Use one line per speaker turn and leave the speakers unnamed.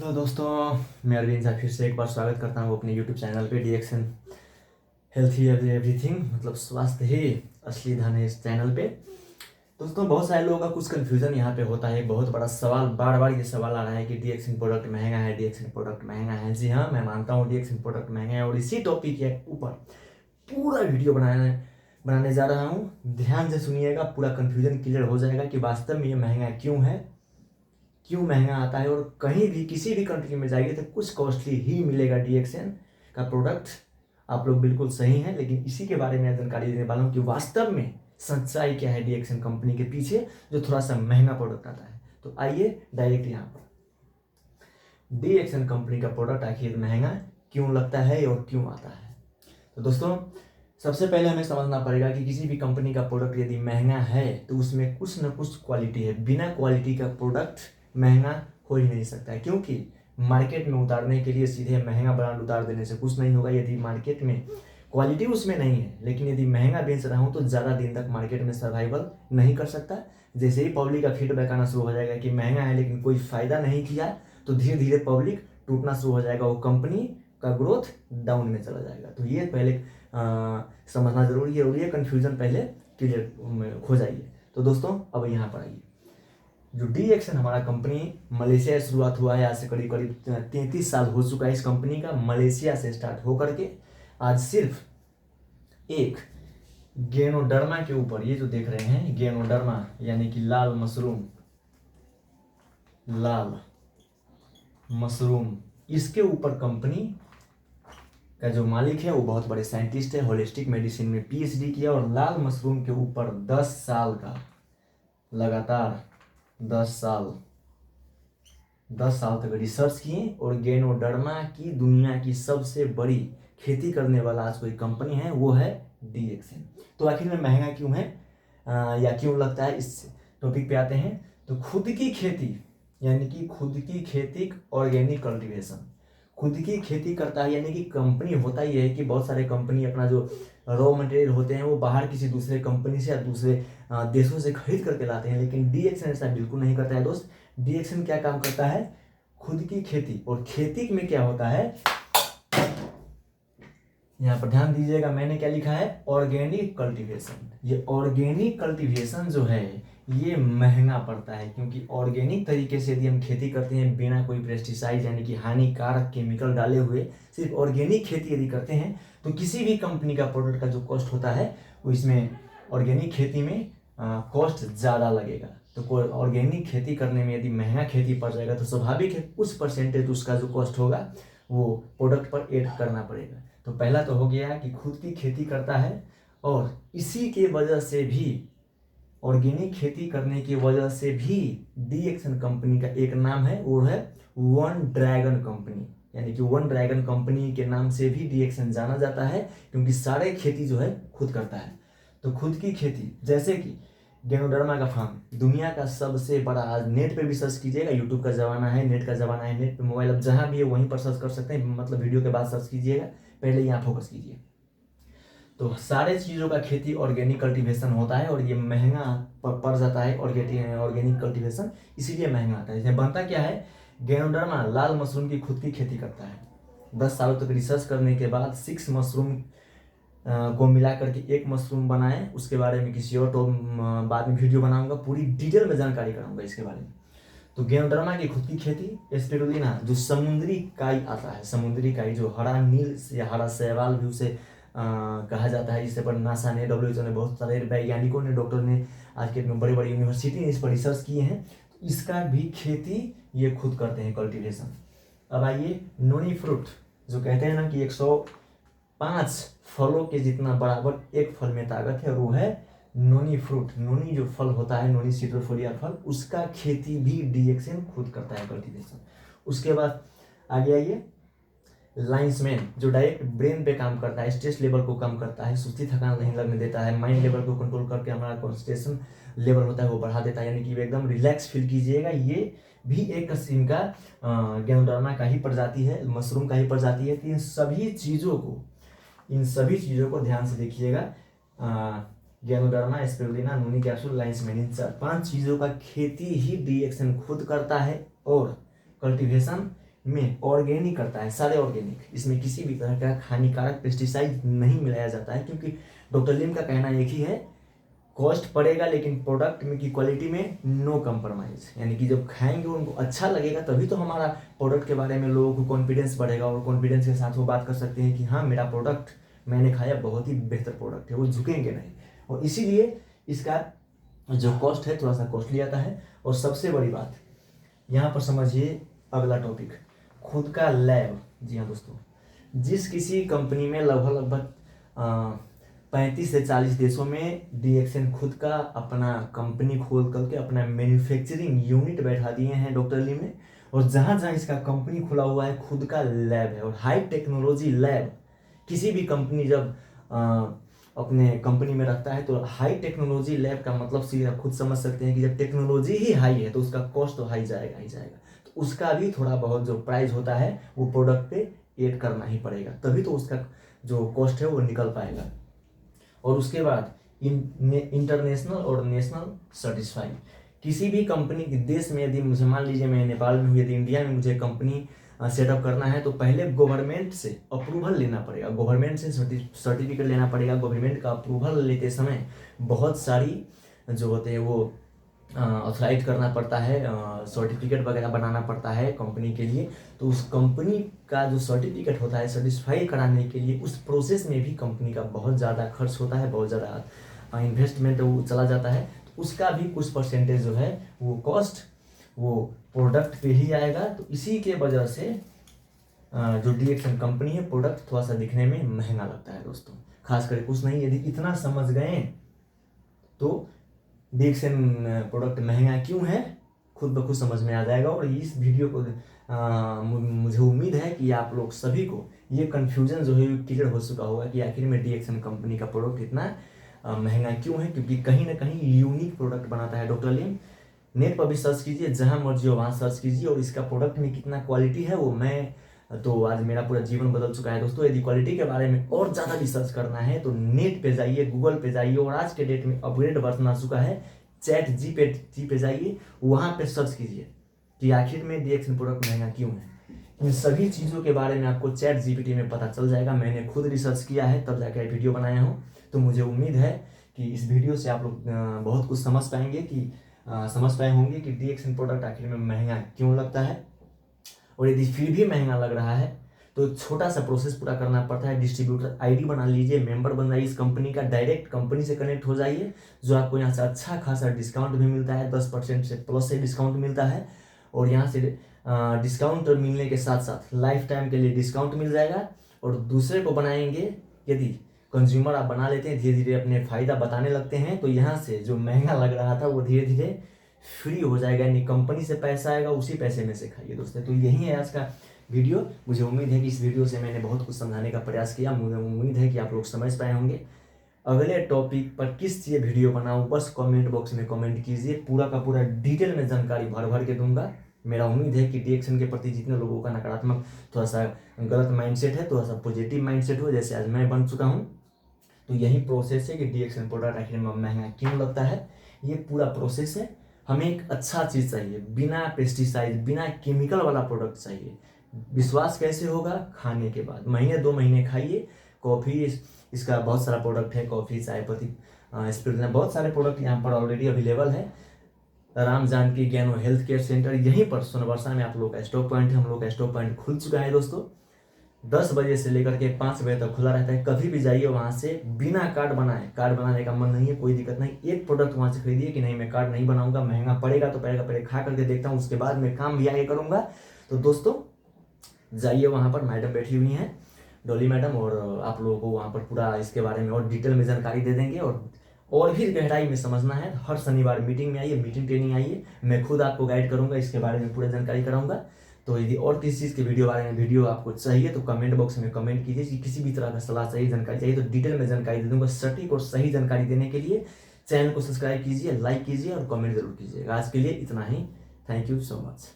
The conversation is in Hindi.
हेलो दोस्तों, मैं अरविंद साहब फिर से एक बार स्वागत करता हूँ अपने यूट्यूब चैनल पे डीएक्सन हेल्थी एवरीथिंग, मतलब स्वास्थ्य ही असली धन है इस चैनल पे। दोस्तों, बहुत सारे लोगों का कुछ कन्फ्यूजन यहाँ पे होता है। बहुत बड़ा सवाल, बार बार ये सवाल आ रहा है कि डीएक्सन प्रोडक्ट महंगा है, डीएक्सन प्रोडक्ट महंगा है। जी हाँ, मैं मानता हूँ डीएक्सन प्रोडक्ट महंगा है और इसी टॉपिक के ऊपर पूरा वीडियो बनाने जा रहा हूँ। ध्यान से सुनिएगा, पूरा कन्फ्यूजन क्लियर हो जाएगा कि वास्तव में ये महंगा क्यों है, क्यों महंगा आता है। और कहीं भी किसी भी कंट्री में जाइए तो कुछ कॉस्टली ही मिलेगा डीएक्सन का प्रोडक्ट। आप लोग बिल्कुल सही हैं, लेकिन इसी के बारे में जानकारी देने वाला हूँ कि वास्तव में सच्चाई क्या है डीएक्सन कंपनी के पीछे, जो थोड़ा सा महंगा प्रोडक्ट आता है। तो आइए डायरेक्ट यहाँ पर डीएक्सन कंपनी का प्रोडक्ट आखिर महंगा क्यों लगता है और क्यों आता है। तो दोस्तों, सबसे पहले हमें समझना पड़ेगा कि किसी भी कंपनी का प्रोडक्ट यदि महंगा है तो उसमें कुछ न कुछ क्वालिटी है। बिना क्वालिटी का प्रोडक्ट महंगा हो ही नहीं सकता है, क्योंकि मार्केट में उतारने के लिए सीधे महंगा ब्रांड उतार देने से कुछ नहीं होगा। यदि मार्केट में क्वालिटी उसमें नहीं है, लेकिन यदि महंगा बेच रहा हूँ तो ज़्यादा दिन तक मार्केट में सर्वाइवल नहीं कर सकता। जैसे ही पब्लिक का फीडबैक आना शुरू हो जाएगा कि महंगा है लेकिन कोई फ़ायदा नहीं किया, तो धीरे धीरे पब्लिक टूटना शुरू हो जाएगा, वो कंपनी का ग्रोथ डाउन में चला जाएगा। तो ये पहले समझना जरूरी है और ये कन्फ्यूजन पहले क्लियर हो जाइए। तो दोस्तों, अब यहाँ पर आइए। जो डीएक्सन हमारा कंपनी मलेशिया से शुरुआत हुआ है, आज से करीब करीब 33 साल हो चुका है इस कंपनी का। मलेशिया से स्टार्ट होकर के आज सिर्फ एक गेनोडर्मा के ऊपर, ये जो देख रहे हैं गेनोडर्मा यानी कि लाल मशरूम, इसके ऊपर कंपनी का जो मालिक है वो बहुत बड़े साइंटिस्ट है, होलिस्टिक मेडिसिन में पीएचडी किया और लाल मशरूम के ऊपर 10 साल का लगातार 10 साल तक रिसर्च किए और गेनोडर्मा की दुनिया की सबसे बड़ी खेती करने वाला आज कोई कंपनी है, वो है डीएक्सन। तो आखिर में महंगा क्यों है या क्यों लगता है, इस टॉपिक पे आते हैं। तो खुद की खेती यानी कि खुद की खेती, ऑर्गेनिक कल्टीवेशन, खुद की खेती करता है। यानी कि कंपनी होता ही है कि बहुत सारे कंपनी अपना जो रॉ मटेरियल होते हैं वो बाहर किसी दूसरे कंपनी से या दूसरे देशों से खरीद करके लाते हैं, लेकिन डीएक्सन ऐसा बिल्कुल नहीं करता है दोस्त। डीएक्सन क्या काम करता है, खुद की खेती। और खेती में क्या होता है, यहाँ पर ध्यान दीजिएगा, मैंने क्या लिखा है, ऑर्गेनिक कल्टीवेशन। ये ऑर्गेनिक कल्टीवेशन जो है ये महंगा पड़ता है, क्योंकि ऑर्गेनिक तरीके से यदि हम खेती करते हैं बिना कोई पेस्टिसाइड यानी कि हानिकारक केमिकल डाले हुए, सिर्फ ऑर्गेनिक खेती यदि करते हैं, तो किसी भी कंपनी का प्रोडक्ट का जो कॉस्ट होता है वो इसमें ऑर्गेनिक खेती में कॉस्ट ज़्यादा लगेगा। तो ऑर्गेनिक खेती करने में यदि महंगा खेती पड़ जाएगा तो स्वाभाविक है कुछ परसेंटेज उसका जो कॉस्ट होगा वो प्रोडक्ट पर ऐड करना पड़ेगा। तो पहला तो हो गया कि खुद की खेती करता है, और इसी के वजह से भी, ऑर्गेनिक खेती करने की वजह से भी डीएक्सन कंपनी का एक नाम है, वो है वन ड्रैगन कंपनी। यानी कि वन ड्रैगन कंपनी के नाम से भी डीएक्सन जाना जाता है, क्योंकि सारे खेती जो है खुद करता है। तो खुद की खेती, जैसे कि गेनोडर्मा का फार्म दुनिया का सबसे बड़ा, आज नेट पे भी सर्च कीजिएगा, यूट्यूब का ज़माना है, नेट का ज़माना है, नेट पे मोबाइल अब जहाँ भी है वहीं पर सर्च कर सकते हैं, मतलब वीडियो के बाद सर्च कीजिएगा, पहले यहाँ फोकस कीजिए। तो सारे चीज़ों का खेती ऑर्गेनिक कल्टीवेशन होता है और ये महंगा पड़ जाता है। ऑर्गेनिक कल्टीवेशन इसीलिए महंगा आता है। इसमें बनता क्या है, गेनोडर्मा लाल मशरूम की खुद की खेती करता है। 10 सालों तक रिसर्च करने के बाद 6 मशरूम को मिला करके एक मशरूम बनाए। उसके बारे में किसी और तो बाद में वीडियो बनाऊंगा, पूरी डिटेल में जानकारी कराऊंगा इसके बारे में। तो गेनोडर्मा की खुद की खेती, स्पिरुलिना जो समुद्री काई आता है, समुद्री काई जो हरा नील या हरा शैवाल भी उसे कहा जाता है, जिससे पर नासा ने, डब्ल्यूएचओ ने, बहुत सारे वैज्ञानिकों ने, डॉक्टर ने, आज के बड़े बड़े यूनिवर्सिटी ने इस पर रिसर्च किए हैं। तो इसका भी खेती ये खुद करते हैं, कल्टीवेशन। अब आइए नोनी फ्रूट, जो कहते हैं ना कि 105 फलों के जितना बराबर एक फल में ताकत है, और वो है नोनी फ्रूट। नोनी जो फल होता है, नोनी सिट्रोफोलिया फल, उसका खेती भी डीएक्सन खुद करता है, कल्टीवेशन। उसके बाद आगे आइए लाइन्समैन, जो डायरेक्ट ब्रेन पे काम करता है, स्ट्रेस लेवल को कम करता है, सुस्ती थकान नहीं लगने देता है, माइंड लेवल को कंट्रोल करके हमारा कॉन्सेंट्रेशन लेवल होता है वो बढ़ा देता है, यानी कि एकदम रिलैक्स फील कीजिएगा। ये भी एक किस्म का गेनोडर्मा का ही प्रजाति है, मशरूम का ही प्रजाति है। इन सभी चीज़ों को ध्यान से देखिएगा, गेनोडर्मा, स्पिरुलिना, नोनी कैप्सूल, लाइन्समैन, इन 5 चीज़ों का खेती ही डीएक्सन खुद करता है और कल्टीवेशन में ऑर्गेनिक करता है, सारे ऑर्गेनिक, इसमें किसी भी तरह का हानिकारक पेस्टिसाइड नहीं मिलाया जाता है, क्योंकि डॉक्टर लिम का कहना एक ही है, कॉस्ट पड़ेगा लेकिन प्रोडक्ट में की क्वालिटी में नो कंप्रोमाइज, यानी कि जब खाएंगे उनको अच्छा लगेगा तभी तो हमारा प्रोडक्ट के बारे में लोगों को कॉन्फिडेंस बढ़ेगा, और कॉन्फिडेंस के साथ वो बात कर सकते हैं कि हाँ मेरा प्रोडक्ट मैंने खाया बहुत ही बेहतर प्रोडक्ट है, वो झुकेंगे नहीं। और इसीलिए इसका जो कॉस्ट है थोड़ा सा कॉस्टली आता है। और सबसे बड़ी बात यहाँ पर समझिए, अगला टॉपिक, खुद का लैब। जी हाँ दोस्तों, जिस किसी कंपनी में लगभग 35 से 40 देशों में डीएक्सएन खुद का अपना कंपनी खोल करके अपना मैन्युफैक्चरिंग यूनिट बैठा दिए हैं डॉक्टर ली में, और जहाँ जहाँ इसका कंपनी खुला हुआ है खुद का लैब है, और हाई टेक्नोलॉजी लैब। किसी भी कंपनी जब अपने कंपनी में रखता है तो हाई टेक्नोलॉजी लैब का मतलब सीधे आप खुद समझ सकते हैं कि जब टेक्नोलॉजी ही हाई है तो उसका कॉस्ट तो हाई जाएगा ही जाएगा, तो उसका भी थोड़ा बहुत जो प्राइस होता है वो प्रोडक्ट पे ऐड करना ही पड़ेगा, तभी तो उसका जो कॉस्ट है वो निकल पाएगा। और उसके बाद इंटरनेशनल और नेशनल सर्टिफाइड, किसी भी कंपनी के देश में यदि मुझे मान लीजिए मैं नेपाल में हूँ, यदि इंडिया में मुझे कंपनी सेटअप करना है तो पहले गवर्नमेंट से अप्रूवल लेना पड़ेगा, गवर्नमेंट से सर्टिफिकेट लेना पड़ेगा। गवर्नमेंट का अप्रूवल लेते समय बहुत सारी जो होते हैं वो ऑथराइज करना पड़ता है, सर्टिफिकेट वगैरह बनाना पड़ता है कंपनी के लिए। तो उस कंपनी का जो सर्टिफिकेट होता है सर्टिफाई कराने के लिए, उस प्रोसेस में भी कंपनी का बहुत ज़्यादा खर्च होता है, बहुत ज़्यादा इन्वेस्टमेंट वो चला जाता है, तो उसका भी कुछ परसेंटेज जो है वो कॉस्ट वो प्रोडक्ट पे ही आएगा। तो इसी के वजह से जो डीएक्सएन कंपनी है प्रोडक्ट थोड़ा सा दिखने में महंगा लगता है दोस्तों, खास करके कुछ नहीं, यदि इतना समझ गए तो डीएक्सएन प्रोडक्ट महंगा क्यों है खुद ब खुद समझ में आ जाएगा। और इस वीडियो को मुझे उम्मीद है कि आप लोग सभी को ये कन्फ्यूजन जो है क्लियर हो चुका होगा कि आखिर में डीएक्सएन कंपनी का प्रोडक्ट इतना महंगा क्यों है, क्योंकि कहीं ना कहीं यूनिक प्रोडक्ट बनाता है डॉक्टर लिम। नेट पर भी सर्च कीजिए, जहाँ मर्जी हो वहाँ सर्च कीजिए, और इसका प्रोडक्ट में कितना क्वालिटी है वो मैं तो आज मेरा पूरा जीवन बदल चुका है दोस्तों। यदि क्वालिटी के बारे में और ज़्यादा रिसर्च करना है तो नेट पे जाइए, गूगल पे जाइए, और आज के डेट में अपग्रेड वर्जन आ चुका है चैट जी पे जाइए, वहाँ पे सर्च कीजिए कि आखिर में डीएक्सएन प्रोडक्ट महंगा क्यों है। इन सभी चीज़ों के बारे में आपको चैट जीपीटी में पता चल जाएगा, मैंने खुद रिसर्च किया है तब जाकर वीडियो बनाया हूँ। तो मुझे उम्मीद है कि इस वीडियो से आप लोग बहुत कुछ समझ पाए होंगे कि डीएक्सएन प्रोडक्ट आखिर में महंगा क्यों लगता है। और यदि फिर भी महंगा लग रहा है तो छोटा सा प्रोसेस पूरा करना पड़ता है। डिस्ट्रीब्यूटर आईडी बना लीजिए, मेंबर बन जाइए इस कंपनी का, डायरेक्ट कंपनी से कनेक्ट हो जाइए, जो आपको यहाँ से अच्छा खासा डिस्काउंट भी मिलता है, 10% से प्लस से डिस्काउंट मिलता है। और यहाँ से डिस्काउंट मिलने के साथ साथ लाइफ टाइम के लिए डिस्काउंट मिल जाएगा। और दूसरे को बनाएंगे, यदि कंज्यूमर आप बना लेते हैं, धीरे धीरे अपने फ़ायदा बताने लगते हैं, तो यहाँ से जो महंगा लग रहा था वो धीरे धीरे फ्री हो जाएगा, यानी कंपनी से पैसा आएगा, उसी पैसे में से खाइए दोस्तों। तो यही है आज का वीडियो। मुझे उम्मीद है कि इस वीडियो से मैंने बहुत कुछ समझाने का प्रयास किया, मुझे उम्मीद है कि आप लोग समझ पाए होंगे। अगले टॉपिक पर किस चीज़ वीडियो बनाऊं बस कमेंट बॉक्स में कमेंट कीजिए, पूरा का पूरा डिटेल में जानकारी भर भर के दूंगा। मेरा उम्मीद है कि डीएक्सएन के प्रति जितने लोगों का नकारात्मक थोड़ा सा गलत माइंडसेट है, थोड़ा सा पॉजिटिव माइंडसेट हो, जैसे आज मैं बन चुका हूँ। तो यही प्रोसेस है कि डीएक्सएन प्रोडक्ट आखिर में महंगा क्यों लगता है, ये पूरा प्रोसेस है। हमें एक अच्छा चीज़ चाहिए, बिना पेस्टिसाइड बिना केमिकल वाला प्रोडक्ट चाहिए। विश्वास कैसे होगा? खाने के बाद महीने 2 महीने खाइए। कॉफ़ी इसका बहुत सारा प्रोडक्ट है, कॉफ़ी, चाय पत्ती, स्पिरिट, बहुत सारे प्रोडक्ट यहाँ पर ऑलरेडी अवेलेबल है। राम जानकी ज्ञानो हेल्थ केयर सेंटर यहीं पर सोनवर्षा में आप लोग का स्टॉक पॉइंट है। हम लोग का स्टॉक पॉइंट खुल चुका है दोस्तों, 10 बजे से लेकर के 5 बजे तक खुला रहता है। कभी भी जाइए वहाँ से, बिना कार्ड बनाए, कार्ड बनाने का मन नहीं है कोई दिक्कत नहीं, एक प्रोडक्ट वहाँ से खरीदिए कि नहीं मैं कार्ड नहीं बनाऊंगा, महंगा पड़ेगा तो पड़ेगा, पहले खा करके देखता हूँ उसके बाद मैं काम भी आगे करूँगा। तो दोस्तों जाइए, वहाँ पर मैडम बैठी हुई हैं, डॉली मैडम, और आप लोगों को वहाँ पर पूरा इसके बारे में और डिटेल में जानकारी दे देंगे। और भी गहराई में समझना है हर शनिवार मीटिंग में आइए, मीटिंग ट्रेनिंग आइए, मैं खुद आपको गाइड करूँगा, इसके बारे में पूरी जानकारी कराऊंगा। तो यदि और किसी चीज़ के वीडियो बारे में वीडियो आपको चाहिए तो कमेंट बॉक्स में कमेंट कीजिए कि किसी भी तरह का सलाह चाहिए, जानकारी चाहिए, तो डिटेल में जानकारी दे दूंगा। सटीक और सही जानकारी देने के लिए चैनल को सब्सक्राइब कीजिए, लाइक कीजिए और कमेंट जरूर कीजिएगा। आज के लिए इतना ही, थैंक यू सो मच।